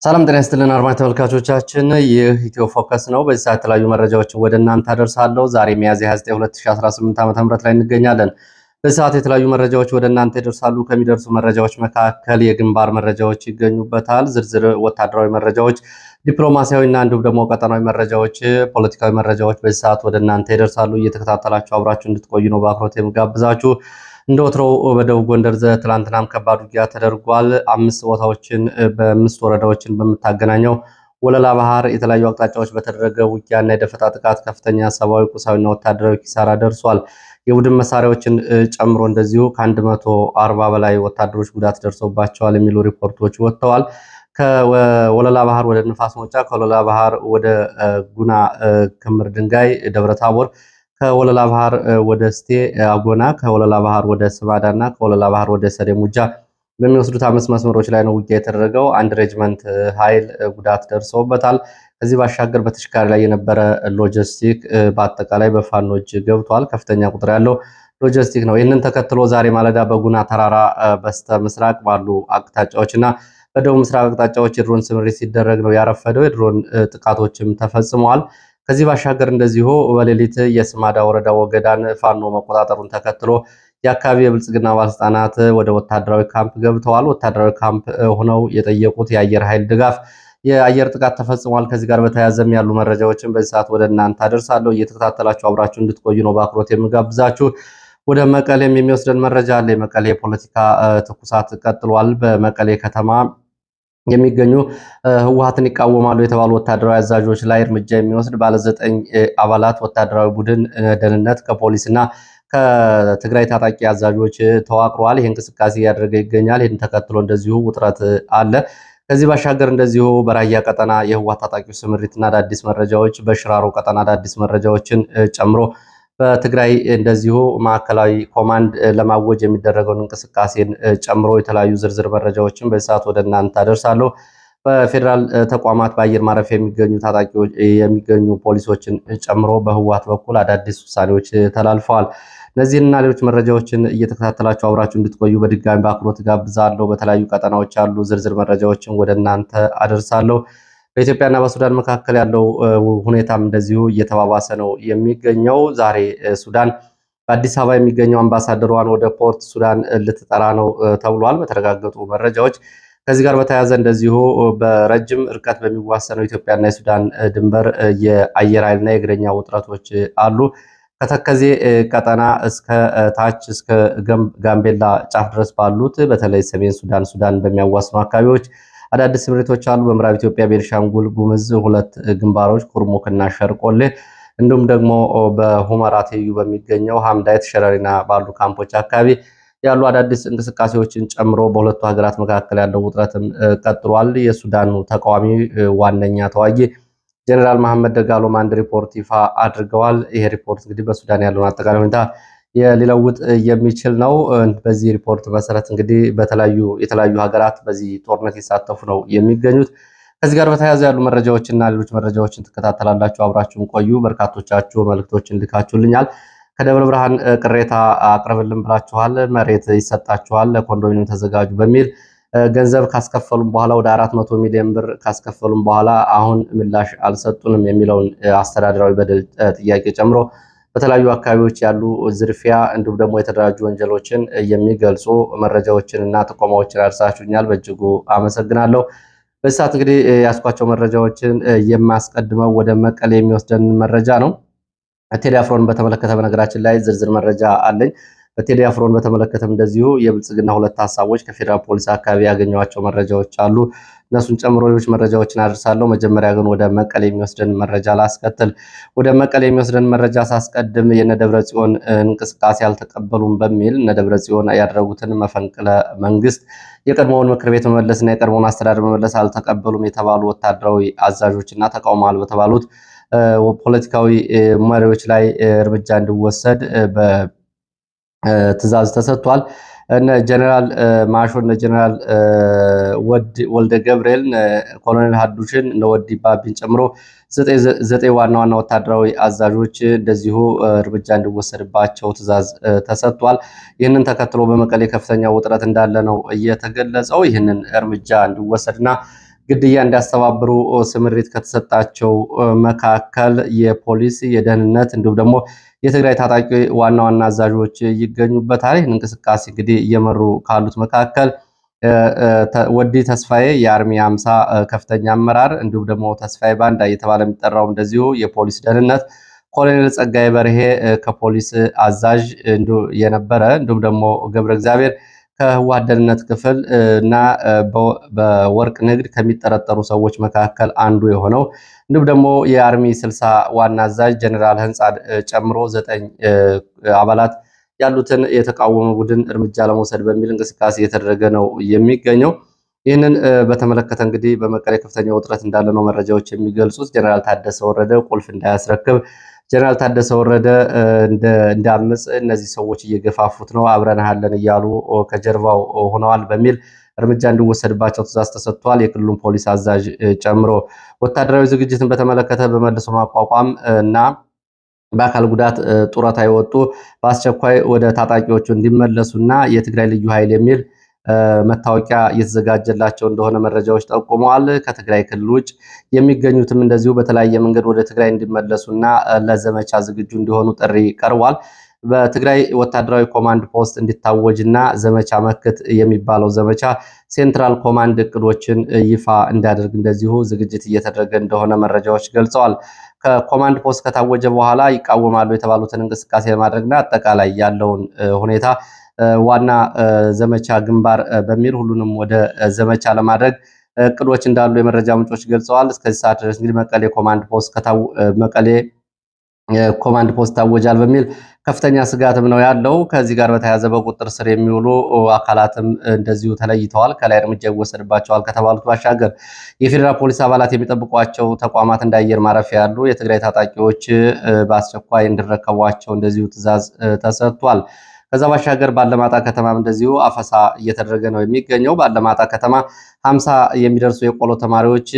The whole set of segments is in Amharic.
ሰላም ጤና ይስጥልን አድማጭ ተመልካቾቻችን፣ ይህ ኢትዮ ፎከስ ነው። በዚህ ሰዓት የተለያዩ መረጃዎችን ወደ እናንተ አደርሳለሁ። ዛሬ ሚያዝያ 29 2018 ዓ.ም ላይ እንገኛለን። በዚህ ሰዓት የተለያዩ መረጃዎች ወደ እናንተ ይደርሳሉ። ከሚደርሱ መረጃዎች መካከል የግንባር መረጃዎች ይገኙበታል። ዝርዝር ወታደራዊ መረጃዎች፣ ዲፕሎማሲያዊና እንዲሁም ደግሞ ቀጠናዊ መረጃዎች፣ ፖለቲካዊ መረጃዎች በዚህ ሰዓት ወደ እናንተ ይደርሳሉ። እየተከታተላችሁ አብራችሁ እንድትቆዩ ነው በአክብሮት የምጋብዛችሁ። እንደ ወትሮው በደቡብ ጎንደር ትላንትናም ከባድ ውጊያ ተደርጓል። 5 ቦታዎችን በ5 ወረዳዎችን በምታገናኘው ወለላ ባህር የተለያዩ አቅጣጫዎች በተደረገ ውጊያና የደፈጣ ጥቃት ከፍተኛ ሰብአዊ፣ ቁሳዊና ወታደራዊ ኪሳራ ደርሷል። የቡድን መሳሪያዎችን ጨምሮ እንደዚሁ ከ140 በላይ ወታደሮች ጉዳት ደርሶባቸዋል የሚሉ ሪፖርቶች ወጥተዋል። ከወለላ ባህር ወደ ንፋስ መውጫ፣ ከወለላ ባህር ወደ ጉና ክምር ድንጋይ ደብረ ታቦር፣ ከወለላ ባህር ወደ ስቴ አጎና፣ ከወለላ ባህር ወደ ስባዳና ከወለላ ባህር ወደ ሰዴ ሙጃ በሚወስዱት 5 መስመሮች ላይ ነው ውጊያ የተደረገው። አንድ ሬጅመንት ኃይል ጉዳት ደርሶበታል። ከዚህ ባሻገር በተሽካሪ ላይ የነበረ ሎጂስቲክ በአጠቃላይ በፋኖ እጅ ገብቷል። ከፍተኛ ቁጥር ያለው ሎጂስቲክ ነው። ይህንን ተከትሎ ዛሬ ማለዳ በጉና ተራራ በስተ ምስራቅ ባሉ አቅጣጫዎችና በደቡብ ምስራቅ አቅጣጫዎች የድሮን ስምሪት ሲደረግ ነው ያረፈደው። የድሮን ጥቃቶችም ተፈጽመዋል። ከዚህ ባሻገር እንደዚሁ በሌሊት የስማዳ ወረዳ ወገዳን ፋኖ መቆጣጠሩን ተከትሎ የአካባቢ የብልጽግና ባለስልጣናት ወደ ወታደራዊ ካምፕ ገብተዋል። ወታደራዊ ካምፕ ሆነው የጠየቁት የአየር ኃይል ድጋፍ የአየር ጥቃት ተፈጽሟል። ከዚህ ጋር በተያያዘም ያሉ መረጃዎችን በዚህ ሰዓት ወደ እናንተ አደርሳለሁ። እየተከታተላችሁ አብራችሁ እንድትቆዩ ነው በአክብሮት የምጋብዛችሁ። ወደ መቀሌም የሚወስደን መረጃ አለ። የመቀሌ የፖለቲካ ትኩሳት ቀጥሏል። በመቀሌ ከተማ የሚገኙ ህወሓትን ይቃወማሉ የተባሉ ወታደራዊ አዛዦች ላይ እርምጃ የሚወስድ ባለ 9 አባላት ወታደራዊ ቡድን ደህንነት ከፖሊስና ከትግራይ ታጣቂ አዛዦች ተዋቅሯል። ይህ እንቅስቃሴ እያደረገ ይገኛል። ይህን ተከትሎ እንደዚሁ ውጥረት አለ። ከዚህ ባሻገር እንደዚሁ በራያ ቀጠና የህወሓት ታጣቂው ስምሪትና አዳዲስ መረጃዎች፣ በሽራሮ ቀጠና አዳዲስ መረጃዎችን ጨምሮ በትግራይ እንደዚሁ ማዕከላዊ ኮማንድ ለማወጅ የሚደረገውን እንቅስቃሴን ጨምሮ የተለያዩ ዝርዝር መረጃዎችን በዚህ ሰዓት ወደ እናንተ አደርሳለሁ። በፌዴራል ተቋማት በአየር ማረፊያ የሚገኙ ታጣቂዎች የሚገኙ ፖሊሶችን ጨምሮ በህወሓት በኩል አዳዲስ ውሳኔዎች ተላልፈዋል። እነዚህንና ሌሎች መረጃዎችን እየተከታተላችሁ አብራችሁ እንድትቆዩ በድጋሚ በአክብሮት ጋብዛለሁ። በተለያዩ ቀጠናዎች ያሉ ዝርዝር መረጃዎችን ወደ እናንተ አደርሳለሁ። በኢትዮጵያና በሱዳን መካከል ያለው ሁኔታም እንደዚሁ እየተባባሰ ነው የሚገኘው። ዛሬ ሱዳን በአዲስ አበባ የሚገኘው አምባሳደሯን ወደ ፖርት ሱዳን ልትጠራ ነው ተብሏል በተረጋገጡ መረጃዎች። ከዚህ ጋር በተያያዘ እንደዚሁ በረጅም ርቀት በሚዋሰነው ኢትዮጵያና የሱዳን ድንበር የአየር ኃይልና የእግረኛ ውጥረቶች አሉ። ከተከዜ ቀጠና እስከ ታች እስከ ጋምቤላ ጫፍ ድረስ ባሉት በተለይ ሰሜን ሱዳን በሚያዋስኑ አካባቢዎች አዳዲስ ስምሪቶች አሉ። በምዕራብ ኢትዮጵያ ቤኒሻንጉል ጉምዝ 2 ግንባሮች ኩርሙክና ሸርቆሌ እንዲሁም ደግሞ በሁመራ ትይዩ በሚገኘው ሐምዳይት ሸረሪና ባሉ ካምፖች አካባቢ ያሉ አዳዲስ እንቅስቃሴዎችን ጨምሮ በሁለቱ ሀገራት መካከል ያለው ውጥረትም ቀጥሏል። የሱዳኑ ተቃዋሚ ዋነኛ ተዋጊ ጀነራል መሐመድ ደጋሎም አንድ ሪፖርት ይፋ አድርገዋል። ይሄ ሪፖርት እንግዲህ በሱዳን ያለውን አጠቃላይ ሁኔታ ሊለውጥ የሚችል ነው። በዚህ ሪፖርት መሰረት እንግዲህ የተለያዩ ሀገራት በዚህ ጦርነት ይሳተፉ ነው የሚገኙት። ከዚህ ጋር በተያያዘ ያሉ መረጃዎችና ሌሎች መረጃዎችን ትከታተላላችሁ። አብራችሁን ቆዩ። በርካቶቻችሁ መልእክቶችን ልካችሁልኛል። ከደብረ ብርሃን ቅሬታ አቅርብልን ብላችኋል። መሬት ይሰጣችኋል፣ ለኮንዶሚኒየም ተዘጋጁ በሚል ገንዘብ ካስከፈሉም በኋላ ወደ 400 ሚሊዮን ብር ካስከፈሉም በኋላ አሁን ምላሽ አልሰጡንም የሚለውን አስተዳደራዊ በደል ጥያቄ ጨምሮ በተለያዩ አካባቢዎች ያሉ ዝርፊያ እንዲሁም ደግሞ የተደራጁ ወንጀሎችን የሚገልጹ መረጃዎችን እና ጥቆማዎችን አድርሳችሁኛል። በእጅጉ አመሰግናለሁ። በዚህ ሰዓት እንግዲህ ያስኳቸው መረጃዎችን የማስቀድመው ወደ መቀሌ የሚወስደን መረጃ ነው። ቴዲ አፍሮን በተመለከተ በነገራችን ላይ ዝርዝር መረጃ አለኝ። በቴዲ አፍሮን በተመለከተም እንደዚሁ የብልጽግና 2 ሀሳቦች ከፌዴራል ፖሊስ አካባቢ ያገኘዋቸው መረጃዎች አሉ። እነሱን ጨምሮ ሌሎች መረጃዎችን አድርሳለሁ። መጀመሪያ ግን ወደ መቀሌ የሚወስደን መረጃ ላስከትል። ወደ መቀሌ የሚወስደን መረጃ ሳስቀድም የነደብረ ጽዮን እንቅስቃሴ አልተቀበሉም በሚል እነደብረ ጽዮን ያደረጉትን መፈንቅለ መንግስት የቀድሞውን ምክር ቤት መመለስና የቀድሞውን አስተዳደር መመለስ አልተቀበሉም የተባሉ ወታደራዊ አዛዦችና ተቃውመዋል በተባሉት ፖለቲካዊ መሪዎች ላይ እርምጃ እንዲወሰድ በትዕዛዝ ተሰጥቷል። እነ ጀነራል ማሾ እነ ጀነራል ወልደ ገብርኤል ኮሎኔል ሀዱሽን እነ ወዲ ባቢን ጨምሮ 9 ዋና ዋና ወታደራዊ አዛዦች እንደዚሁ እርምጃ እንዲወሰድባቸው ትዕዛዝ ተሰጥቷል። ይህንን ተከትሎ በመቀሌ ከፍተኛ ውጥረት እንዳለ ነው እየተገለጸው። ይህንን እርምጃ እንዲወሰድና ግድያ እንዲያስተባብሩ ስምሪት ከተሰጣቸው መካከል የፖሊስ የደህንነት እንዲሁም ደግሞ የትግራይ ታጣቂ ዋና ዋና አዛዦች ይገኙበታል። ይህን እንቅስቃሴ እንግዲህ እየመሩ ካሉት መካከል ወዲ ተስፋዬ የአርሚ 50 ከፍተኛ አመራር እንዲሁም ደግሞ ተስፋዬ ባንዳ እየተባለ የሚጠራው እንደዚሁ የፖሊስ ደህንነት፣ ኮሎኔል ጸጋዬ በርሄ ከፖሊስ አዛዥ የነበረ እንዲሁም ደግሞ ገብረ እግዚአብሔር ከህወሓት ደህንነት ክፍል እና በወርቅ ንግድ ከሚጠረጠሩ ሰዎች መካከል አንዱ የሆነው እንዲሁም ደግሞ የአርሚ 60 ዋና አዛዥ ጀነራል ህንፃ ጨምሮ 9 አባላት ያሉትን የተቃወመ ቡድን እርምጃ ለመውሰድ በሚል እንቅስቃሴ እየተደረገ ነው የሚገኘው። ይህንን በተመለከተ እንግዲህ በመቀሌ ከፍተኛ ውጥረት እንዳለ ነው መረጃዎች የሚገልጹት። ጀነራል ታደሰ ወረደ ቁልፍ እንዳያስረክብ ጀነራል ታደሰ ወረደ እንዳምጽ እነዚህ ሰዎች እየገፋፉት ነው አብረንሃለን እያሉ ከጀርባው ሆነዋል በሚል እርምጃ እንዲወሰድባቸው ትዕዛዝ ተሰጥቷል። የክልሉን ፖሊስ አዛዥ ጨምሮ ወታደራዊ ዝግጅትን በተመለከተ በመልሶ ማቋቋም እና በአካል ጉዳት ጡረታ የወጡ በአስቸኳይ ወደ ታጣቂዎቹ እንዲመለሱና የትግራይ ልዩ ኃይል የሚል መታወቂያ እየተዘጋጀላቸው እንደሆነ መረጃዎች ጠቁመዋል። ከትግራይ ክልል ውጭ የሚገኙትም እንደዚሁ በተለያየ መንገድ ወደ ትግራይ እንዲመለሱና ለዘመቻ ዝግጁ እንዲሆኑ ጥሪ ቀርቧል። በትግራይ ወታደራዊ ኮማንድ ፖስት እንዲታወጅና ዘመቻ መክት የሚባለው ዘመቻ ሴንትራል ኮማንድ እቅዶችን ይፋ እንዲያደርግ እንደዚሁ ዝግጅት እየተደረገ እንደሆነ መረጃዎች ገልጸዋል። ከኮማንድ ፖስት ከታወጀ በኋላ ይቃወማሉ የተባሉትን እንቅስቃሴ ለማድረግና አጠቃላይ ያለውን ሁኔታ ዋና ዘመቻ ግንባር በሚል ሁሉንም ወደ ዘመቻ ለማድረግ እቅዶች እንዳሉ የመረጃ ምንጮች ገልጸዋል። እስከዚህ ሰዓት ድረስ እንግዲህ መቀሌ ኮማንድ ፖስት ታወጃል በሚል ከፍተኛ ስጋትም ነው ያለው። ከዚህ ጋር በተያያዘ በቁጥጥር ስር የሚውሉ አካላትም እንደዚሁ ተለይተዋል። ከላይ እርምጃ ይወሰድባቸዋል ከተባሉት ባሻገር የፌዴራል ፖሊስ አባላት የሚጠብቋቸው ተቋማት እንደ አየር ማረፊያ ያሉ የትግራይ ታጣቂዎች በአስቸኳይ እንዲረከቧቸው እንደዚሁ ትዕዛዝ ተሰጥቷል። ከዛ ባሻገር ባለማጣ ከተማም እንደዚሁ አፈሳ እየተደረገ ነው የሚገኘው። ባለማጣ ከተማ 50 የሚደርሱ የቆሎ ተማሪዎች፣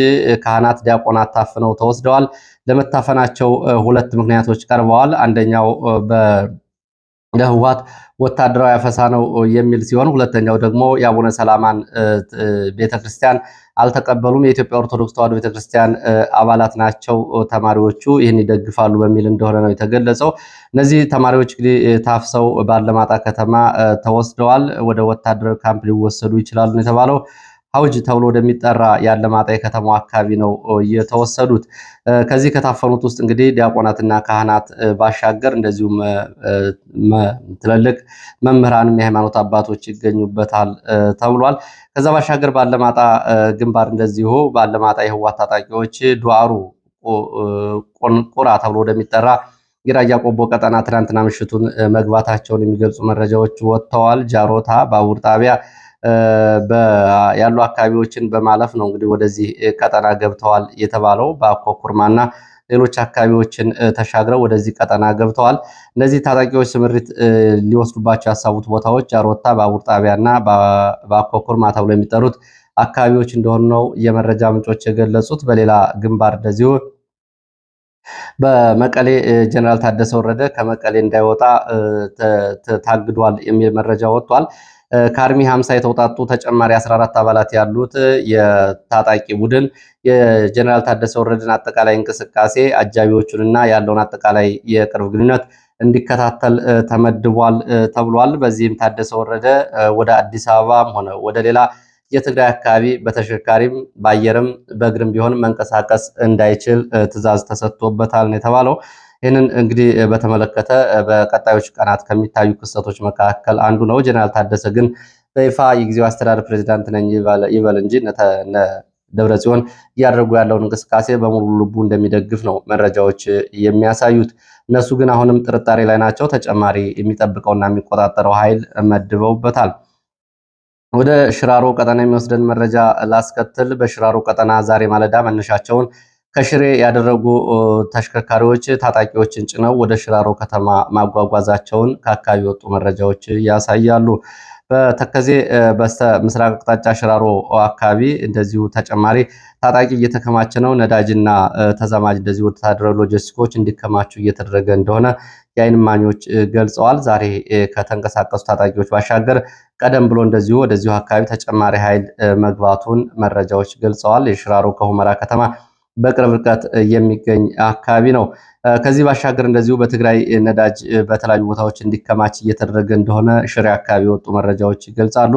ካህናት፣ ዲያቆናት ታፍነው ተወስደዋል። ለመታፈናቸው ሁለት ምክንያቶች ቀርበዋል። አንደኛው ለህወሓት ወታደራዊ አፈሳ ነው የሚል ሲሆን ሁለተኛው ደግሞ የአቡነ ሰላማን ቤተክርስቲያን አልተቀበሉም። የኢትዮጵያ ኦርቶዶክስ ተዋሕዶ ቤተክርስቲያን አባላት ናቸው ተማሪዎቹ፣ ይህን ይደግፋሉ በሚል እንደሆነ ነው የተገለጸው። እነዚህ ተማሪዎች እንግዲህ ታፍሰው ባለማጣ ከተማ ተወስደዋል። ወደ ወታደራዊ ካምፕ ሊወሰዱ ይችላሉ የተባለው ሀውጅ ተብሎ ወደሚጠራ ያለማጣ የከተማው አካባቢ ነው የተወሰዱት። ከዚህ ከታፈኑት ውስጥ እንግዲህ ዲያቆናትና ካህናት ባሻገር እንደዚሁም ትልልቅ መምህራንም የሃይማኖት አባቶች ይገኙበታል ተብሏል። ከዛ ባሻገር ባለማጣ ግንባር እንደዚሁ ባለማጣ የህወሓት ታጣቂዎች ዱአሩ ቁራ ተብሎ ወደሚጠራ የራያ ቆቦ ቀጠና ትናንትና ምሽቱን መግባታቸውን የሚገልጹ መረጃዎች ወጥተዋል። ጃሮታ ባቡር ጣቢያ ያሉ አካባቢዎችን በማለፍ ነው እንግዲህ ወደዚህ ቀጠና ገብተዋል የተባለው። በአኮ ኩርማና ሌሎች አካባቢዎችን ተሻግረው ወደዚህ ቀጠና ገብተዋል። እነዚህ ታጣቂዎች ስምሪት ሊወስዱባቸው ያሳቡት ቦታዎች ጃሮታ ባቡር ጣቢያና በአኮ ኩርማ ተብሎ የሚጠሩት አካባቢዎች እንደሆኑ ነው የመረጃ ምንጮች የገለጹት። በሌላ ግንባር እንደዚሁ በመቀሌ ጀነራል ታደሰ ወረደ ከመቀሌ እንዳይወጣ ታግዷል የሚል መረጃ ወጥቷል። ከአርሚ 50 የተውጣጡ ተጨማሪ 14 አባላት ያሉት የታጣቂ ቡድን የጀነራል ታደሰ ወረደን አጠቃላይ እንቅስቃሴ አጃቢዎቹንና ያለውን አጠቃላይ የቅርብ ግንኙነት እንዲከታተል ተመድቧል ተብሏል። በዚህም ታደሰ ወረደ ወደ አዲስ አበባም ሆነ ወደ ሌላ የትግራይ አካባቢ በተሽከርካሪም በአየርም በእግርም ቢሆን መንቀሳቀስ እንዳይችል ትዕዛዝ ተሰጥቶበታል ነው የተባለው። ይህንን እንግዲህ በተመለከተ በቀጣዮች ቀናት ከሚታዩ ክስተቶች መካከል አንዱ ነው። ጀነራል ታደሰ ግን በይፋ የጊዜው አስተዳደር ፕሬዚዳንት ነኝ ይበል እንጂ ደብረ ጽዮን እያደረጉ ያለውን እንቅስቃሴ በሙሉ ልቡ እንደሚደግፍ ነው መረጃዎች የሚያሳዩት። እነሱ ግን አሁንም ጥርጣሬ ላይ ናቸው። ተጨማሪ የሚጠብቀውና የሚቆጣጠረው ኃይል መድበውበታል። ወደ ሽራሮ ቀጠና የሚወስደን መረጃ ላስከትል። በሽራሮ ቀጠና ዛሬ ማለዳ መነሻቸውን ከሽሬ ያደረጉ ተሽከርካሪዎች ታጣቂዎችን ጭነው ወደ ሽራሮ ከተማ ማጓጓዛቸውን ከአካባቢ የወጡ መረጃዎች ያሳያሉ። በተከዜ በስተ ምስራቅ አቅጣጫ ሽራሮ አካባቢ እንደዚሁ ተጨማሪ ታጣቂ እየተከማቸ ነው። ነዳጅና ተዛማጅ እንደዚሁ ወታደራዊ ሎጂስቲኮች እንዲከማቹ እየተደረገ እንደሆነ የዓይን እማኞች ገልጸዋል። ዛሬ ከተንቀሳቀሱ ታጣቂዎች ባሻገር ቀደም ብሎ እንደዚሁ ወደዚሁ አካባቢ ተጨማሪ ኃይል መግባቱን መረጃዎች ገልጸዋል። የሽራሮ ከሁመራ ከተማ በቅርብ ርቀት የሚገኝ አካባቢ ነው። ከዚህ ባሻገር እንደዚሁ በትግራይ ነዳጅ በተለያዩ ቦታዎች እንዲከማች እየተደረገ እንደሆነ ሽሬ አካባቢ የወጡ መረጃዎች ይገልጻሉ።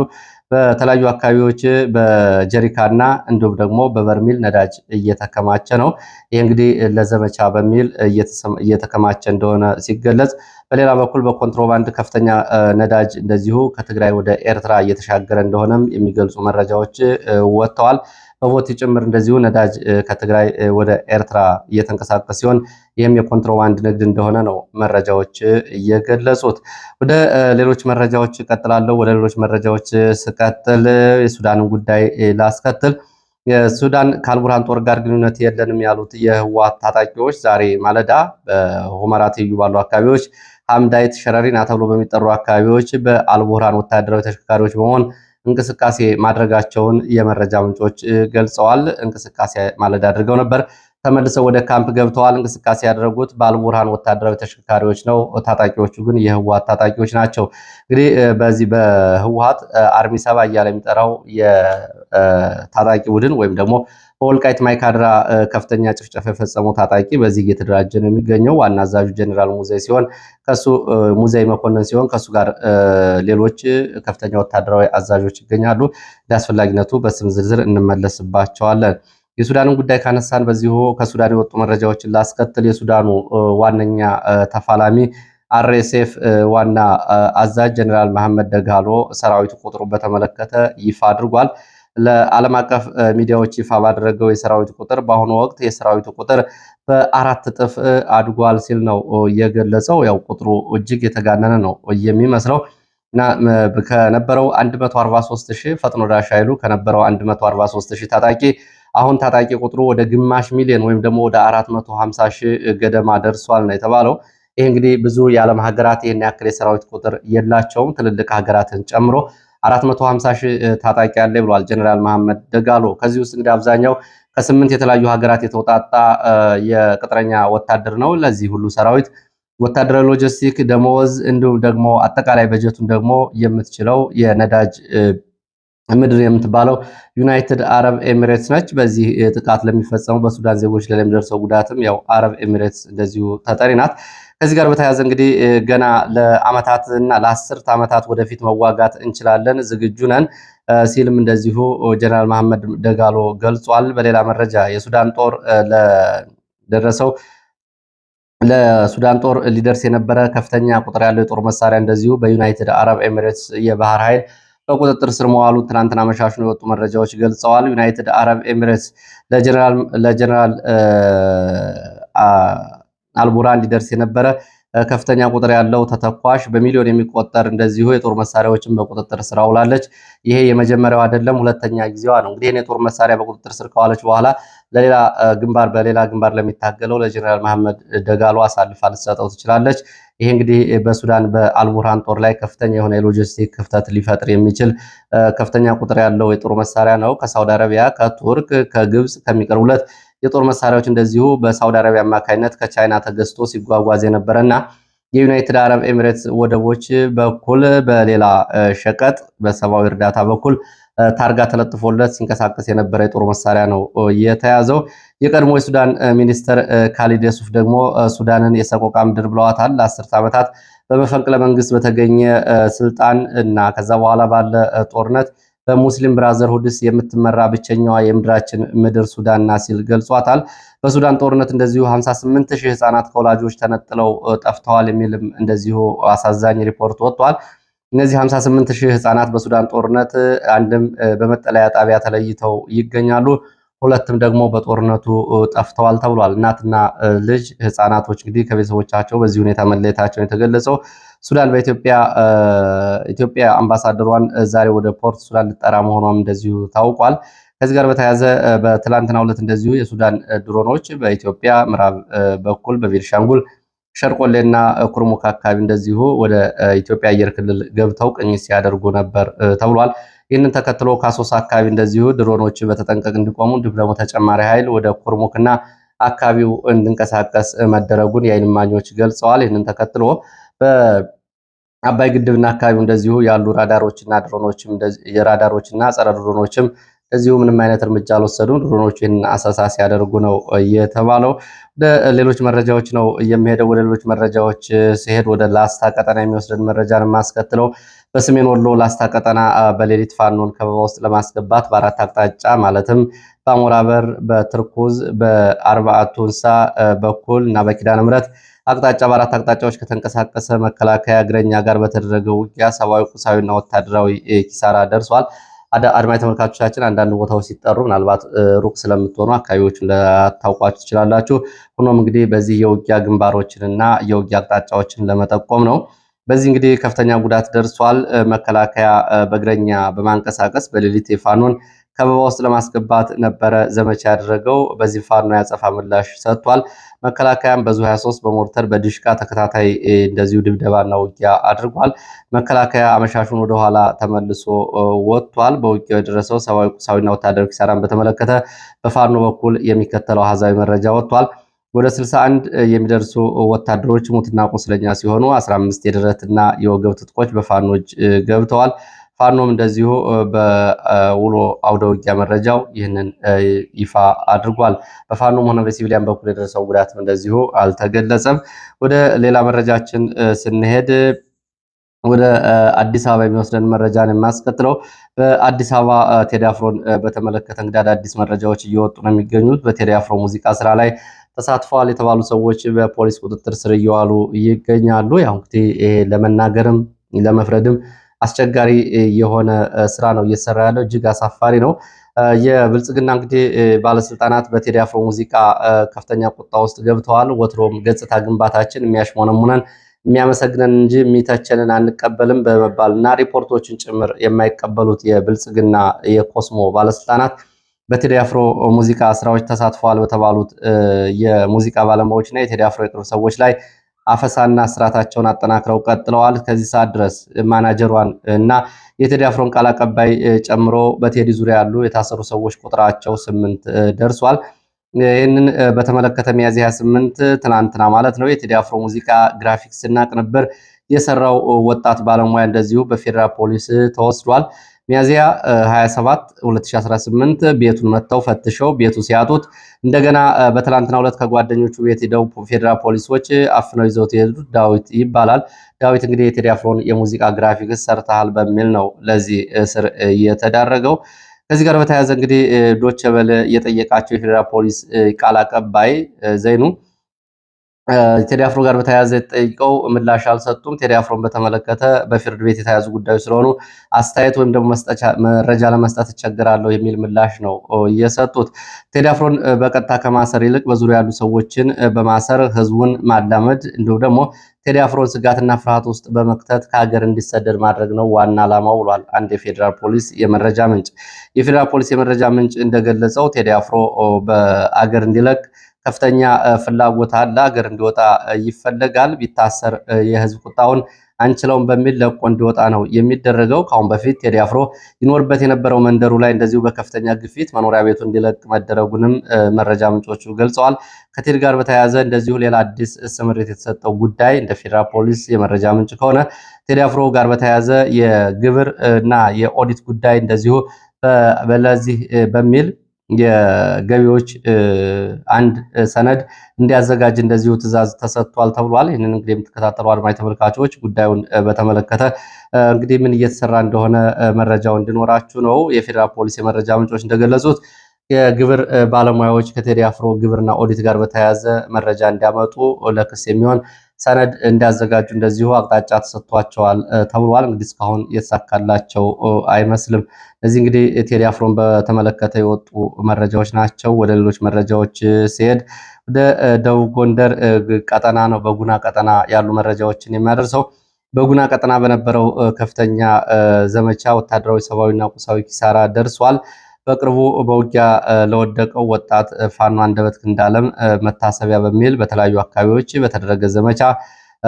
በተለያዩ አካባቢዎች በጀሪካና እንዲሁም ደግሞ በበርሚል ነዳጅ እየተከማቸ ነው። ይህ እንግዲህ ለዘመቻ በሚል እየተከማቸ እንደሆነ ሲገለጽ፣ በሌላ በኩል በኮንትሮባንድ ከፍተኛ ነዳጅ እንደዚሁ ከትግራይ ወደ ኤርትራ እየተሻገረ እንደሆነም የሚገልጹ መረጃዎች ወጥተዋል። በቦቲ ጭምር እንደዚሁ ነዳጅ ከትግራይ ወደ ኤርትራ እየተንቀሳቀሰ ሲሆን ይህም የኮንትሮባንድ ንግድ እንደሆነ ነው መረጃዎች እየገለጹት። ወደ ሌሎች መረጃዎች እቀጥላለሁ። ወደ ሌሎች መረጃዎች ስቀጥል የሱዳንን ጉዳይ ላስከትል። የሱዳን ከአልቡርሃን ጦር ጋር ግንኙነት የለንም ያሉት የህወሓት ታጣቂዎች ዛሬ ማለዳ በሁመራ ትይዩ ባሉ አካባቢዎች ሐምዳይት፣ ሸረሪና ተብሎ በሚጠሩ አካባቢዎች በአልቡርሃን ወታደራዊ ተሽከርካሪዎች በመሆን እንቅስቃሴ ማድረጋቸውን የመረጃ ምንጮች ገልጸዋል። እንቅስቃሴ ማለዳ አድርገው ነበር። ተመልሰው ወደ ካምፕ ገብተዋል። እንቅስቃሴ ያደረጉት በአልቡርሃን ወታደራዊ ተሽከርካሪዎች ነው። ታጣቂዎቹ ግን የህወሓት ታጣቂዎች ናቸው። እንግዲህ በዚህ በህወሓት አርሚ ሰባ እያለ የሚጠራው የታጣቂ ቡድን ወይም ደግሞ በወልቃይት ማይካድራ ከፍተኛ ጭፍጨፋ የፈጸመው ታጣቂ በዚህ እየተደራጀ ነው የሚገኘው። ዋና አዛዡ ጀኔራል ሙዘይ ሲሆን ከሱ ሙዘይ መኮንን ሲሆን ከሱ ጋር ሌሎች ከፍተኛ ወታደራዊ አዛዦች ይገኛሉ። እንዳስፈላጊነቱ በስም ዝርዝር እንመለስባቸዋለን። የሱዳንን ጉዳይ ካነሳን በዚሁ ከሱዳን የወጡ መረጃዎችን ላስከትል። የሱዳኑ ዋነኛ ተፋላሚ አርኤስኤፍ ዋና አዛዥ ጀኔራል መሐመድ ደጋሎ ሰራዊቱ ቁጥሩን በተመለከተ ይፋ አድርጓል። ለዓለም አቀፍ ሚዲያዎች ይፋ ባደረገው የሰራዊቱ ቁጥር በአሁኑ ወቅት የሰራዊቱ ቁጥር በ4 እጥፍ አድጓል ሲል ነው የገለጸው። ያው ቁጥሩ እጅግ የተጋነነ ነው የሚመስለው እና ከነበረው 143,000 ፈጥኖ ደራሽ ኃይሉ ከነበረው 143,000 ታጣቂ አሁን ታጣቂ ቁጥሩ ወደ ግማሽ ሚሊዮን ወይም ደግሞ ወደ 450,000 ገደማ ደርሷል ነው የተባለው። ይህ እንግዲህ ብዙ የዓለም ሀገራት ይህን ያክል የሰራዊት ቁጥር የላቸውም። ትልልቅ ሀገራትን ጨምሮ 450,000 ታጣቂ አለ ብሏል ጀነራል መሐመድ ደጋሎ። ከዚህ ውስጥ እንግዲህ አብዛኛው ከ8 የተለያዩ ሀገራት የተውጣጣ የቅጥረኛ ወታደር ነው። ለዚህ ሁሉ ሰራዊት ወታደራዊ ሎጂስቲክ፣ ደመወዝ እንዲሁም ደግሞ አጠቃላይ በጀቱን ደግሞ የምትችለው የነዳጅ ምድር የምትባለው ዩናይትድ አረብ ኤሚሬትስ ነች። በዚህ ጥቃት ለሚፈጸሙ በሱዳን ዜጎች ላይ ለሚደርሰው ጉዳትም ያው አረብ ኤሚሬትስ እንደዚሁ ተጠሪ ናት። ከዚህ ጋር በተያያዘ እንግዲህ ገና ለአመታት እና ለ10 ዓመታት ወደፊት መዋጋት እንችላለን፣ ዝግጁ ነን ሲልም እንደዚሁ ጀነራል መሐመድ ደጋሎ ገልጿል። በሌላ መረጃ የሱዳን ጦር ለሱዳን ጦር ሊደርስ የነበረ ከፍተኛ ቁጥር ያለው የጦር መሳሪያ እንደዚሁ በዩናይትድ አረብ ኤሚሬትስ የባህር ኃይል በቁጥጥር ስር መዋሉ ትናንትና አመሻሹን የወጡ መረጃዎች ገልጸዋል። ዩናይትድ አረብ ኤሚሬትስ ለጀነራል አልቡርሃን ሊደርስ የነበረ ከፍተኛ ቁጥር ያለው ተተኳሽ በሚሊዮን የሚቆጠር እንደዚሁ የጦር መሳሪያዎችን በቁጥጥር ስር አውላለች። ይሄ የመጀመሪያው አይደለም፣ ሁለተኛ ጊዜዋ ነው። እንግዲህ የጦር መሳሪያ በቁጥጥር ስር ከዋለች በኋላ በሌላ ግንባር ለሚታገለው ለጀነራል መሐመድ ደጋሎ አሳልፋ ልትሰጠው ትችላለች። ይሄ እንግዲህ በሱዳን በአልቡርሃን ጦር ላይ ከፍተኛ የሆነ የሎጂስቲክ ክፍተት ሊፈጥር የሚችል ከፍተኛ ቁጥር ያለው የጦር መሳሪያ ነው። ከሳውዲ አረቢያ፣ ከቱርክ፣ ከግብጽ ከሚቀርቡለት የጦር መሳሪያዎች እንደዚሁ በሳውዲ አረቢያ አማካኝነት ከቻይና ተገዝቶ ሲጓጓዝ የነበረና የዩናይትድ አረብ ኤሚሬትስ ወደቦች በኩል በሌላ ሸቀጥ በሰብአዊ እርዳታ በኩል ታርጋ ተለጥፎለት ሲንቀሳቀስ የነበረ የጦር መሳሪያ ነው የተያዘው። የቀድሞ የሱዳን ሚኒስትር ካሊድ የሱፍ ደግሞ ሱዳንን የሰቆቃ ምድር ብለዋታል። ለ10 ዓመታት በመፈንቅለ መንግስት በተገኘ ስልጣን እና ከዛ በኋላ ባለ ጦርነት በሙስሊም ብራዘርሁድስ የምትመራ ብቸኛዋ የምድራችን ምድር ሱዳን ናት ሲል ገልጿታል። በሱዳን ጦርነት እንደዚሁ 58,000 ህፃናት ከወላጆች ተነጥለው ጠፍተዋል የሚልም እንደዚሁ አሳዛኝ ሪፖርት ወጥቷል። እነዚህ 58,000 ህፃናት በሱዳን ጦርነት አንድም በመጠለያ ጣቢያ ተለይተው ይገኛሉ፣ ሁለትም ደግሞ በጦርነቱ ጠፍተዋል ተብሏል። እናትና ልጅ ህፃናቶች እንግዲህ ከቤተሰቦቻቸው በዚህ ሁኔታ መለየታቸውን የተገለጸው ሱዳን በኢትዮጵያ አምባሳደሯን ዛሬ ወደ ፖርት ሱዳን ልጠራ መሆኗም እንደዚሁ ታውቋል። ከዚህ ጋር በተያያዘ በትላንትናው ዕለት እንደዚሁ የሱዳን ድሮኖች በኢትዮጵያ ምዕራብ በኩል በቤኒሻንጉል ሸርቆሌና ኩርሙክ አካባቢ እንደዚሁ ወደ ኢትዮጵያ አየር ክልል ገብተው ቅኝት ሲያደርጉ ነበር ተብሏል። ይህንን ተከትሎ ከአሶሳ አካባቢ እንደዚሁ ድሮኖች በተጠንቀቅ እንዲቆሙ እንዲሁም ደግሞ ተጨማሪ ኃይል ወደ ኩርሙክና አካባቢው እንዲንቀሳቀስ መደረጉን የዓይን እማኞች ገልጸዋል። ይህንን ተከትሎ አባይ ግድብና አካባቢው እንደዚሁ ያሉ ራዳሮችና ድሮኖችም የራዳሮችና ጸረ ድሮኖችም እዚሁ ምንም አይነት እርምጃ አልወሰዱም። ድሮኖቹ ይህንን አሰሳ ሲያደርጉ ነው የተባለው። ወደ ሌሎች መረጃዎች ነው የሚሄደው። ወደ ሌሎች መረጃዎች ሲሄድ ወደ ላስታ ቀጠና የሚወስደን መረጃን የማስከትለው በሰሜን ወሎ ላስታ ቀጠና በሌሊት ፋኖን ከበባ ውስጥ ለማስገባት በአራት አቅጣጫ ማለትም በአሞራ በር፣ በትርኩዝ፣ በአርባዕቱ እንስሳ በኩል እና በኪዳነ ምሕረት አቅጣጫ በአራት አቅጣጫዎች ከተንቀሳቀሰ መከላከያ እግረኛ ጋር በተደረገው ውጊያ ሰብአዊ፣ ቁሳዊና ወታደራዊ ኪሳራ ደርሷል። አድማጭ ተመልካቾቻችን አንዳንድ ቦታዎች ሲጠሩ ምናልባት ሩቅ ስለምትሆኑ አካባቢዎችን ላታውቋቸው ትችላላችሁ። ሆኖም እንግዲህ በዚህ የውጊያ ግንባሮችንና የውጊያ አቅጣጫዎችን ለመጠቆም ነው። በዚህ እንግዲህ ከፍተኛ ጉዳት ደርሷል። መከላከያ በእግረኛ በማንቀሳቀስ በሌሊት የፋኖን ከበባ ውስጥ ለማስገባት ነበረ ዘመቻ ያደረገው። በዚህ ፋኖ ያጸፋ ምላሽ ሰጥቷል። መከላከያም በዙ 23 በሞርተር በዲሽቃ ተከታታይ እንደዚሁ ድብደባና ውጊያ አድርጓል። መከላከያ አመሻሹን ወደኋላ ተመልሶ ወጥቷል። በውጊያው የደረሰው ሰብአዊ፣ ቁሳዊና ወታደራዊ ኪሳራን በተመለከተ በፋኖ በኩል የሚከተለው አሃዛዊ መረጃ ወጥቷል። ወደ 61 የሚደርሱ ወታደሮች ሙትና ቁስለኛ ሲሆኑ 15 የደረትና የወገብ ትጥቆች በፋኖች ገብተዋል። ፋኖም እንደዚሁ በውሎ አውደ ውጊያ መረጃው ይህንን ይፋ አድርጓል። በፋኖም ሆነ በሲቪሊያን በኩል የደረሰው ጉዳትም እንደዚሁ አልተገለጸም። ወደ ሌላ መረጃችን ስንሄድ ወደ አዲስ አበባ የሚወስደን መረጃን የማስከትለው በአዲስ አበባ ቴዲ አፍሮን በተመለከተ እንግዲህ አዳዲስ መረጃዎች እየወጡ ነው የሚገኙት። በቴዲ አፍሮ ሙዚቃ ስራ ላይ ተሳትፈዋል የተባሉ ሰዎች በፖሊስ ቁጥጥር ስር እየዋሉ ይገኛሉ። ያው እንግዲህ ይሄ ለመናገርም ለመፍረድም አስቸጋሪ የሆነ ስራ ነው እየሰራ ያለው። እጅግ አሳፋሪ ነው። የብልጽግና እንግዲህ ባለስልጣናት በቴዲ አፍሮ ሙዚቃ ከፍተኛ ቁጣ ውስጥ ገብተዋል። ወትሮም ገጽታ ግንባታችን የሚያሽሞነሙነን የሚያመሰግነን እንጂ የሚተቸንን አንቀበልም በመባልና ሪፖርቶችን ጭምር የማይቀበሉት የብልጽግና የኮስሞ ባለስልጣናት በቴዲ አፍሮ ሙዚቃ ስራዎች ተሳትፈዋል በተባሉት የሙዚቃ ባለሙያዎችና የቴዲ አፍሮ የቅርብ ሰዎች ላይ አፈሳና ስርዓታቸውን አጠናክረው ቀጥለዋል። ከዚህ ሰዓት ድረስ ማናጀሯን እና የቴዲ አፍሮን ቃል አቀባይ ጨምሮ በቴዲ ዙሪያ ያሉ የታሰሩ ሰዎች ቁጥራቸው 8 ደርሷል። ይህንን በተመለከተ ሚያዝያ 28 ትናንትና ማለት ነው የቴዲ አፍሮ ሙዚቃ ግራፊክስ እና ቅንብር የሰራው ወጣት ባለሙያ እንደዚሁ በፌዴራል ፖሊስ ተወስዷል። ሚያዝያ 27 2018 ቤቱን መጥተው ፈትሸው ቤቱ ሲያጡት እንደገና በትላንትናው ዕለት ከጓደኞቹ ቤት ሄደው ፌዴራል ፖሊሶች አፍነው ይዘውት የሄዱት ዳዊት ይባላል። ዳዊት እንግዲህ የቴዲ አፍሮን የሙዚቃ ግራፊክስ ሰርተሃል በሚል ነው ለዚህ እስር የተዳረገው። ከዚህ ጋር በተያያዘ እንግዲህ ዶቼ ቬለ የጠየቃቸው የፌዴራል ፖሊስ ቃል አቀባይ ዘይኑ ቴዲ አፍሮ ጋር በተያያዘ ጠይቀው ምላሽ አልሰጡም። ቴዲ አፍሮን በተመለከተ በፍርድ ቤት የተያዙ ጉዳዮች ስለሆኑ አስተያየት ወይም ደግሞ መረጃ ለመስጠት እቸገራለሁ የሚል ምላሽ ነው የሰጡት። ቴዲ አፍሮን በቀጥታ ከማሰር ይልቅ በዙሪያ ያሉ ሰዎችን በማሰር ህዝቡን ማላመድ እንዲሁም ደግሞ ቴዲ አፍሮን ስጋትና ፍርሃት ውስጥ በመክተት ከሀገር እንዲሰደድ ማድረግ ነው ዋና ዓላማው ብሏል አንድ የፌዴራል ፖሊስ የመረጃ ምንጭ። የፌዴራል ፖሊስ የመረጃ ምንጭ እንደገለጸው ቴዲ አፍሮ በአገር እንዲለቅ ከፍተኛ ፍላጎት አለ። ሀገር እንዲወጣ ይፈለጋል። ቢታሰር የህዝብ ቁጣውን አንችለውም በሚል ለቆ እንዲወጣ ነው የሚደረገው። ከአሁን በፊት ቴዲ አፍሮ ይኖርበት የነበረው መንደሩ ላይ እንደዚሁ በከፍተኛ ግፊት መኖሪያ ቤቱ እንዲለቅ መደረጉንም መረጃ ምንጮቹ ገልጸዋል። ከቴዲ ጋር በተያያዘ እንደዚሁ ሌላ አዲስ ስምሪት የተሰጠው ጉዳይ እንደ ፌዴራል ፖሊስ የመረጃ ምንጭ ከሆነ ቴዲ አፍሮ ጋር በተያያዘ የግብር እና የኦዲት ጉዳይ እንደዚሁ በለዚህ በሚል የገቢዎች አንድ ሰነድ እንዲያዘጋጅ እንደዚሁ ትዕዛዝ ተሰጥቷል ተብሏል። ይህንን እንግዲህ የምትከታተሉ አድማጭ ተመልካቾች ጉዳዩን በተመለከተ እንግዲህ ምን እየተሰራ እንደሆነ መረጃው እንዲኖራችሁ ነው። የፌዴራል ፖሊስ የመረጃ ምንጮች እንደገለጹት የግብር ባለሙያዎች ከቴዲ አፍሮ ግብርና ኦዲት ጋር በተያያዘ መረጃ እንዲያመጡ ለክስ የሚሆን ሰነድ እንዲያዘጋጁ እንደዚሁ አቅጣጫ ተሰጥቷቸዋል ተብሏል። እንግዲህ እስካሁን የተሳካላቸው አይመስልም። እዚህ እንግዲህ ቴዲ አፍሮን በተመለከተ የወጡ መረጃዎች ናቸው። ወደ ሌሎች መረጃዎች ሲሄድ ወደ ደቡብ ጎንደር ቀጠና ነው። በጉና ቀጠና ያሉ መረጃዎችን የሚያደርሰው በጉና ቀጠና በነበረው ከፍተኛ ዘመቻ ወታደራዊ፣ ሰብአዊና ቁሳዊ ኪሳራ ደርሷል። በቅርቡ በውጊያ ለወደቀው ወጣት ፋኖ አንደበት ክንዳለም መታሰቢያ በሚል በተለያዩ አካባቢዎች በተደረገ ዘመቻ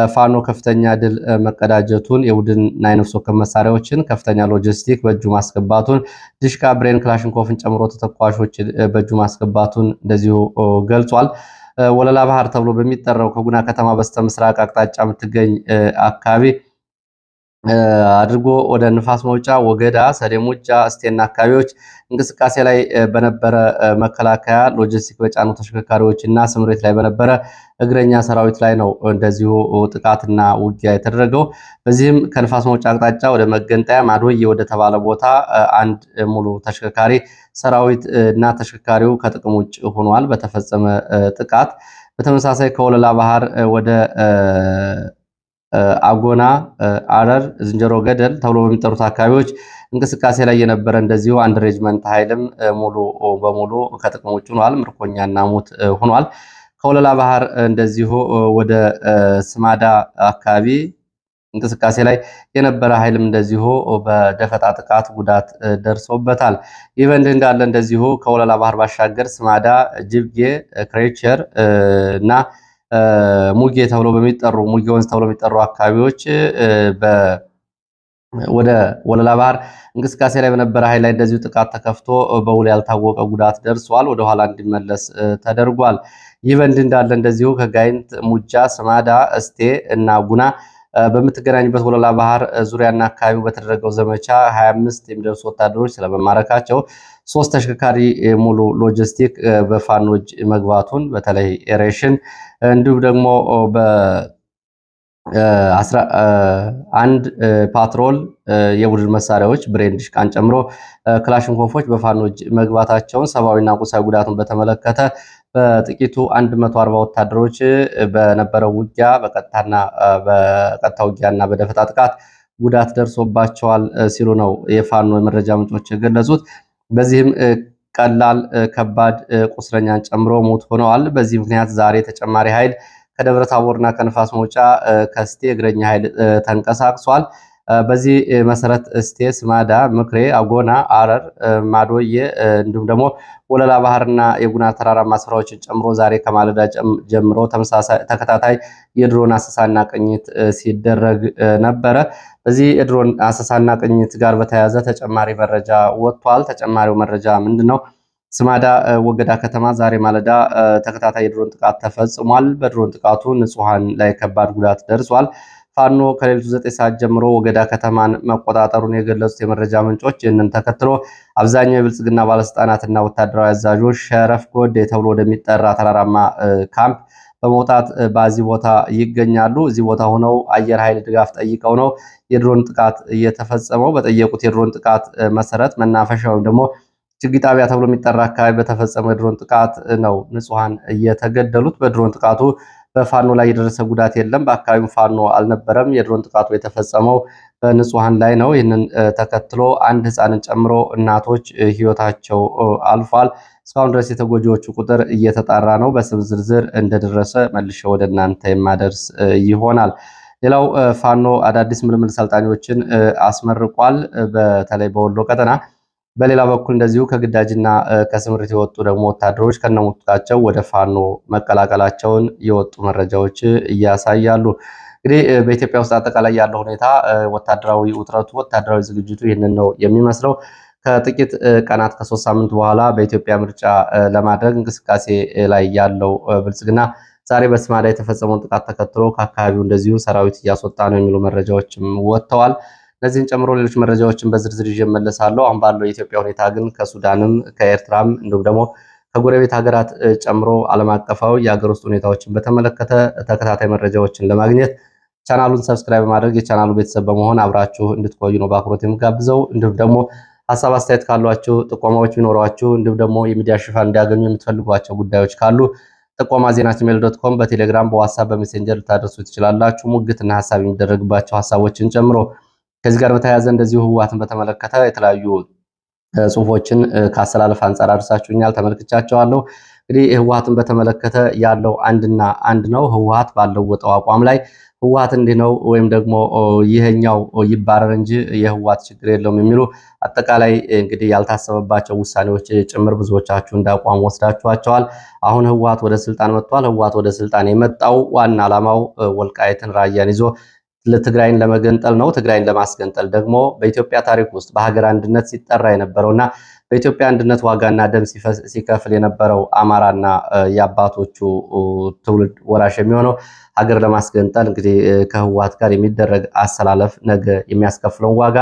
ፋኖ ከፍተኛ ድል መቀዳጀቱን፣ የቡድን እና የነፍስ ወከፍ መሳሪያዎችን፣ ከፍተኛ ሎጂስቲክ በእጁ ማስገባቱን፣ ዲሽቃ፣ ብሬን፣ ክላሽንኮፍን ጨምሮ ተተኳሾችን በእጁ ማስገባቱን እንደዚሁ ገልጿል። ወለላ ባህር ተብሎ በሚጠራው ከጉና ከተማ በስተ ምስራቅ አቅጣጫ የምትገኝ አካባቢ አድርጎ ወደ ንፋስ መውጫ፣ ወገዳ፣ ሰዴሙጫ፣ እስቴና አካባቢዎች እንቅስቃሴ ላይ በነበረ መከላከያ ሎጂስቲክ በጫኑ ተሽከርካሪዎች እና ስምሬት ላይ በነበረ እግረኛ ሰራዊት ላይ ነው እንደዚሁ ጥቃትና ውጊያ የተደረገው። በዚህም ከንፋስ መውጫ አቅጣጫ ወደ መገንጠያ ማዶዬ ወደ ተባለ ቦታ አንድ ሙሉ ተሽከርካሪ ሰራዊት እና ተሽከርካሪው ከጥቅም ውጭ ሆኗል በተፈጸመ ጥቃት። በተመሳሳይ ከወለላ ባህር ወደ አጎና፣ አረር፣ ዝንጀሮ ገደል ተብሎ በሚጠሩት አካባቢዎች እንቅስቃሴ ላይ የነበረ እንደዚሁ አንድ ሬጅመንት ኃይልም ሙሉ በሙሉ ከጥቅም ውጭ ሆኗል። ምርኮኛና ሙት ሆኗል። ከወለላ ባህር እንደዚሁ ወደ ስማዳ አካባቢ እንቅስቃሴ ላይ የነበረ ኃይልም እንደዚሁ በደፈጣ ጥቃት ጉዳት ደርሶበታል። ይህ በእንዲህ እንዳለ እንደዚሁ ከወለላ ባህር ባሻገር ስማዳ፣ ጅብጌ፣ ክሬቸር እና ሙጌ ተብሎ በሚጠሩ ሙጌ ወንዝ ተብሎ በሚጠሩ አካባቢዎች ወደ ወለላ ባህር እንቅስቃሴ ላይ በነበረ ኃይል ላይ እንደዚሁ ጥቃት ተከፍቶ በውል ያልታወቀ ጉዳት ደርሷል። ወደኋላ እንዲመለስ ተደርጓል። ይህ በእንዲህ እንዳለ እንደዚሁ ከጋይንት፣ ሙጃ፣ ስማዳ፣ እስቴ እና ጉና በምትገናኝበት ወለላ ባህር ዙሪያና አካባቢው በተደረገው ዘመቻ 25 የሚደርሱ ወታደሮች ስለመማረካቸው፣ 3 ተሽከርካሪ ሙሉ ሎጂስቲክ በፋኖች መግባቱን በተለይ ሬሽን እንዲሁም ደግሞ አንድ ፓትሮል የቡድን መሳሪያዎች ብሬን ዲሽቃን ጨምሮ ክላሽንኮፎች በፋኖች መግባታቸውን፣ ሰብአዊና ቁሳዊ ጉዳቱን በተመለከተ በጥቂቱ 140 ወታደሮች በነበረው ውጊያ በቀጥታ ውጊያና በደፈጣ ጥቃት ጉዳት ደርሶባቸዋል ሲሉ ነው የፋኖ የመረጃ ምንጮች የገለጹት። በዚህም ቀላል ከባድ ቁስለኛን ጨምሮ ሞት ሆነዋል። በዚህ ምክንያት ዛሬ ተጨማሪ ኃይል ከደብረ ታቦርና ከንፋስ መውጫ ከስቴ እግረኛ ኃይል ተንቀሳቅሷል። በዚህ መሰረት እስቴ፣ ስማዳ፣ ምክሬ፣ አጎና፣ አረር፣ ማዶዬ እንዲሁም ደግሞ ወለላ ባህርና የጉና ተራራማ ስፍራዎችን ጨምሮ ዛሬ ከማለዳ ጀምሮ ተከታታይ የድሮን አሰሳና ቅኝት ሲደረግ ነበረ። በዚህ የድሮን አሰሳና ቅኝት ጋር በተያያዘ ተጨማሪ መረጃ ወጥቷል። ተጨማሪው መረጃ ምንድነው? ስማዳ ወገዳ ከተማ ዛሬ ማለዳ ተከታታይ የድሮን ጥቃት ተፈጽሟል። በድሮን ጥቃቱ ንጹሃን ላይ ከባድ ጉዳት ደርሷል። ፋኖ ከሌሊቱ 9 ሰዓት ጀምሮ ወገዳ ከተማን መቆጣጠሩን የገለጹት የመረጃ ምንጮች ይህንን ተከትሎ አብዛኛው የብልጽግና ባለስልጣናትና ወታደራዊ አዛዦች ሸረፍ ጎዴ ተብሎ ወደሚጠራ ተራራማ ካምፕ በመውጣት በዚህ ቦታ ይገኛሉ። እዚህ ቦታ ሆነው አየር ኃይል ድጋፍ ጠይቀው ነው የድሮን ጥቃት እየተፈጸመው። በጠየቁት የድሮን ጥቃት መሰረት መናፈሻ ወይም ደግሞ ችግኝ ጣቢያ ተብሎ የሚጠራ አካባቢ በተፈጸመው የድሮን ጥቃት ነው ንጹሃን እየተገደሉት። በድሮን ጥቃቱ በፋኖ ላይ የደረሰ ጉዳት የለም። በአካባቢው ፋኖ አልነበረም። የድሮን ጥቃቱ የተፈጸመው በንጹሃን ላይ ነው። ይህንን ተከትሎ አንድ ህፃንን ጨምሮ እናቶች ህይወታቸው አልፏል። እስካሁን ድረስ የተጎጂዎቹ ቁጥር እየተጣራ ነው። በስም ዝርዝር እንደደረሰ መልሼ ወደ እናንተ የማደርስ ይሆናል። ሌላው ፋኖ አዳዲስ ምልምል ሰልጣኞችን አስመርቋል፣ በተለይ በወሎ ቀጠና። በሌላ በኩል እንደዚሁ ከግዳጅና ከስምሪት የወጡ ደግሞ ወታደሮች ከነሙታቸው ወደ ፋኖ መቀላቀላቸውን የወጡ መረጃዎች እያሳያሉ። እንግዲህ በኢትዮጵያ ውስጥ አጠቃላይ ያለው ሁኔታ ወታደራዊ ውጥረቱ፣ ወታደራዊ ዝግጅቱ ይህንን ነው የሚመስለው። ከጥቂት ቀናት ከ3 ሳምንት በኋላ በኢትዮጵያ ምርጫ ለማድረግ እንቅስቃሴ ላይ ያለው ብልጽግና ዛሬ በስማዳ የተፈጸመውን ጥቃት ተከትሎ ከአካባቢው እንደዚሁ ሰራዊት እያስወጣ ነው የሚሉ መረጃዎችም ወጥተዋል። እነዚህን ጨምሮ ሌሎች መረጃዎችን በዝርዝር ይዤ እመለሳለሁ። አሁን ባለው የኢትዮጵያ ሁኔታ ግን ከሱዳንም ከኤርትራም እንዲሁም ደግሞ ከጎረቤት ሀገራት ጨምሮ ዓለም አቀፋዊ የሀገር ውስጥ ሁኔታዎችን በተመለከተ ተከታታይ መረጃዎችን ለማግኘት ቻናሉን ሰብስክራይብ በማድረግ የቻናሉ ቤተሰብ በመሆን አብራችሁ እንድትቆዩ ነው በአክብሮት የምጋብዘው። እንዲሁም ደግሞ ሀሳብ አስተያየት ካሏችሁ፣ ጥቆማዎች ቢኖሯችሁ፣ እንዲሁም ደግሞ የሚዲያ ሽፋን እንዲያገኙ የምትፈልጓቸው ጉዳዮች ካሉ ጥቆማ@gmail.com በቴሌግራም በዋትስአፕ በሜሴንጀር ልታደርሱ ትችላላችሁ። ሙግትና ሀሳብ የሚደረግባቸው ሀሳቦችን ጨምሮ ከዚህ ጋር በተያያዘ እንደዚሁ ህወሓትን በተመለከተ የተለያዩ ጽሁፎችን ከአሰላለፍ አንጻር አድርሳችሁኛል፣ ተመልክቻቸዋለሁ። እንግዲህ ህወሓትን በተመለከተ ያለው አንድና አንድ ነው። ህወሓት ባለው ወጣው አቋም ላይ ህወሓት እንዲህ ነው ወይም ደግሞ ይሄኛው ይባረር እንጂ የህወሓት ችግር የለውም የሚሉ አጠቃላይ እንግዲህ ያልታሰበባቸው ውሳኔዎች ጭምር ብዙዎቻችሁ እንዳቋም ወስዳችኋቸዋል። አሁን ህወሓት ወደ ስልጣን መጥቷል። ህወሓት ወደ ስልጣን የመጣው ዋና ዓላማው ወልቃይትን ራያን ይዞ ለትግራይን ለመገንጠል ነው። ትግራይን ለማስገንጠል ደግሞ በኢትዮጵያ ታሪክ ውስጥ በሀገር አንድነት ሲጠራ የነበረውና በኢትዮጵያ አንድነት ዋጋና ደም ሲከፍል የነበረው አማራና የአባቶቹ ትውልድ ወራሽ የሚሆነው ሀገር ለማስገንጠል እንግዲህ ከህወሓት ጋር የሚደረግ አሰላለፍ ነገ የሚያስከፍለውን ዋጋ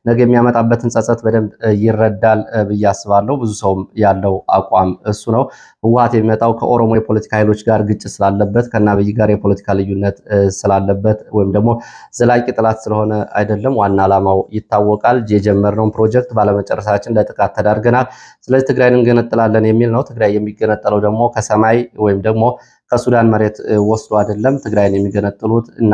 ነገ የሚያመጣበትን ጸጸት በደንብ ይረዳል ብዬ አስባለሁ። ብዙ ሰውም ያለው አቋም እሱ ነው። ህወሓት የሚመጣው ከኦሮሞ የፖለቲካ ኃይሎች ጋር ግጭት ስላለበት ከአብይ ጋር የፖለቲካ ልዩነት ስላለበት ወይም ደግሞ ዘላቂ ጥላት ስለሆነ አይደለም። ዋና ዓላማው ይታወቃል። የጀመርነውን ፕሮጀክት ባለመጨረሳችን ለጥቃት ተዳርገናል። ስለዚህ ትግራይን እንገነጥላለን የሚል ነው። ትግራይ የሚገነጠለው ደግሞ ከሰማይ ወይም ደግሞ ከሱዳን መሬት ወስዶ አይደለም ትግራይን የሚገነጥሉት እና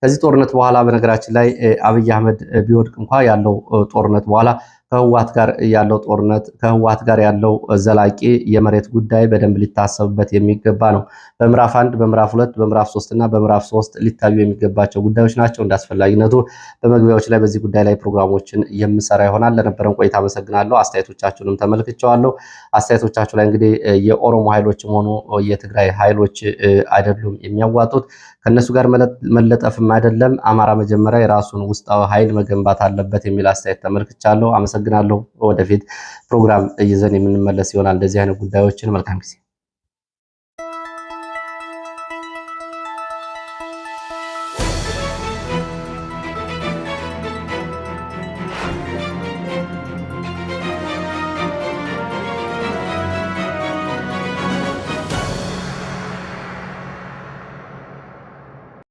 ከዚህ ጦርነት በኋላ በነገራችን ላይ አብይ አህመድ ቢወድቅ እንኳ ያለው ጦርነት በኋላ ከህወሓት ጋር ያለው ጦርነት ከህወሓት ጋር ያለው ዘላቂ የመሬት ጉዳይ በደንብ ሊታሰብበት የሚገባ ነው። በምዕራፍ 1 በምዕራፍ 2 በምዕራፍ 3 እና በምዕራፍ 3 ሊታዩ የሚገባቸው ጉዳዮች ናቸው። እንዳስፈላጊነቱ በመግቢያዎች ላይ በዚህ ጉዳይ ላይ ፕሮግራሞችን የምሰራ ይሆናል። ለነበረን ቆይታ አመሰግናለሁ። አስተያየቶቻችሁንም ተመልክቼዋለሁ። አስተያየቶቻችሁ ላይ እንግዲህ የኦሮሞ ኃይሎችም ሆኑ የትግራይ ኃይሎች አይደሉም የሚያዋጡት ከነሱ ጋር መለጠፍም አይደለም። አማራ መጀመሪያ የራሱን ውስጣዊ ኃይል መገንባት አለበት የሚል አስተያየት ተመልክቻለሁ። አመሰግናለሁ። ወደፊት ፕሮግራም ይዘን የምንመለስ ይሆናል እንደዚህ አይነት ጉዳዮችን። መልካም ጊዜ